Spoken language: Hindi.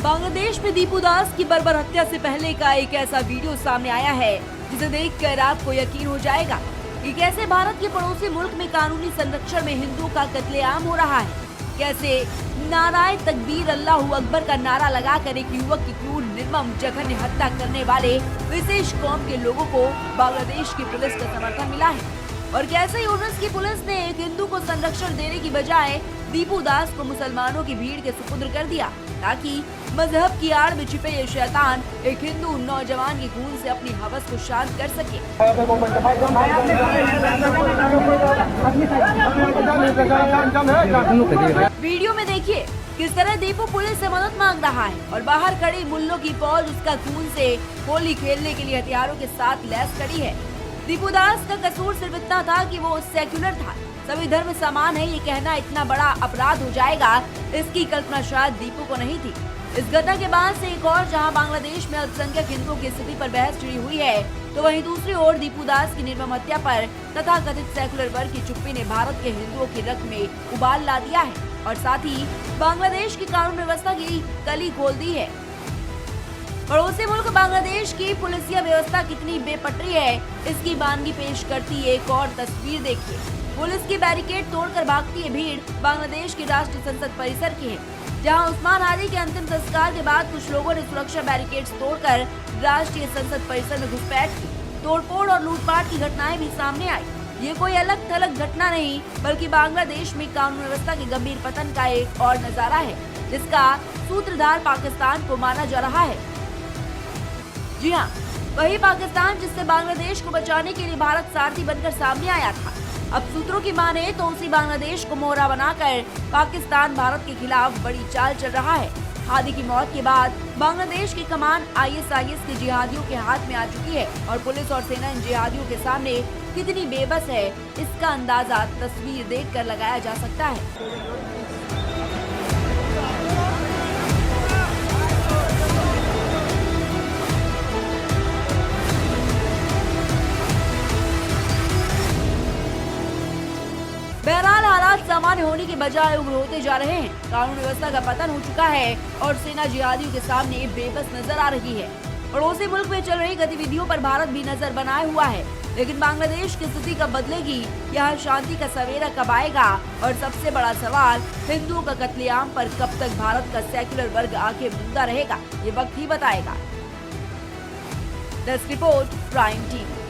बांग्लादेश में दीपू दास की बर्बर हत्या से पहले का एक ऐसा वीडियो सामने आया है जिसे देखकर आपको यकीन हो जाएगा कि कैसे भारत के पड़ोसी मुल्क में कानूनी संरक्षण में हिंदुओं का कत्लेआम हो रहा है। कैसे नाराए तकबीर अल्लाहू अकबर का नारा लगाकर एक युवक की क्रूर निर्मम जघन्य हत्या करने वाले विशेष कौम के लोगों को बांग्लादेश की पुलिस का समर्थन मिला है और कैसे यूनुस की पुलिस ने एक हिंदू को संरक्षण देने की बजाय दीपू दास को मुसलमानों की भीड़ के सुपुर्द कर दिया ताकि मजहब की आड़ में छिपे ये शैतान एक हिंदू नौजवान के खून से अपनी हवस को शांत कर सके। वीडियो में देखिए किस तरह दीपू पुलिस से मदद मांग रहा है और बाहर खड़ी मुल्लों की फौज उसका खून से होली खेलने के लिए हथियारों के साथ लैस खड़ी है। दीपू दास का कसूर सिर्फ इतना था कि वो सेक्युलर था, सभी धर्म समान है, ये कहना इतना बड़ा अपराध हो जाएगा इसकी कल्पना शायद दीपू को नहीं थी। इस घटना के बाद से एक और जहां बांग्लादेश में अल्पसंख्यक हिंदुओं की स्थिति पर बहस छिड़ी हुई है, तो वहीं दूसरी ओर दीपू दास की निर्मम हत्या पर तथा कथित सेकुलर वर्ग की चुप्पी ने भारत के हिंदुओं की रक्त में उबाल ला दिया है और साथ ही बांग्लादेश की कानून व्यवस्था की कली खोल दी है। पड़ोसी मुल्क बांग्लादेश की पुलिसिया व्यवस्था कितनी बेपटरी है इसकी बानगी पेश करती एक और तस्वीर देखिए। पुलिस की बैरिकेड तोड़कर भागती है भीड़ बांग्लादेश की राष्ट्रीय संसद परिसर की है, जहां उस्मान हादी के अंतिम संस्कार के बाद कुछ लोगों ने सुरक्षा बैरिकेड्स तोड़कर राष्ट्रीय संसद परिसर में घुसपैठ की। तोड़फोड़ और लूटपाट की घटनाएं भी सामने आई। ये कोई अलग थलग घटना नहीं बल्कि बांग्लादेश में कानून व्यवस्था के गंभीर पतन का एक और नजारा है जिसका सूत्रधार पाकिस्तान को माना जा रहा है। जी हाँ, वही पाकिस्तान जिससे बांग्लादेश को बचाने के लिए भारत सारथी बनकर सामने आया था। अब सूत्रों की माने तो उसी बांग्लादेश को मोहरा बनाकर पाकिस्तान भारत के खिलाफ बड़ी चाल चल रहा है। हादी की मौत के बाद बांग्लादेश की कमान ISIS के जिहादियों के हाथ में आ चुकी है और पुलिस और सेना इन जिहादियों के सामने कितनी बेबस है इसका अंदाजा तस्वीर देखकर लगाया जा सकता है। बहरहाल हालात सामान्य होने के बजाय उग्र होते जा रहे हैं। कानून व्यवस्था का पतन हो चुका है और सेना जिहादियों के सामने बेबस नजर आ रही है। पड़ोसी मुल्क में चल रही गतिविधियों पर भारत भी नजर बनाए हुआ है, लेकिन बांग्लादेश की स्थिति कब बदलेगी, यहाँ शांति का सवेरा कब आएगा और सबसे बड़ा सवाल हिंदुओं का कत्लेआम पर कब तक भारत का सेक्युलर वर्ग आंखें मूंदा रहेगा, ये वक्त ही बताएगा। Desk report, prime TV.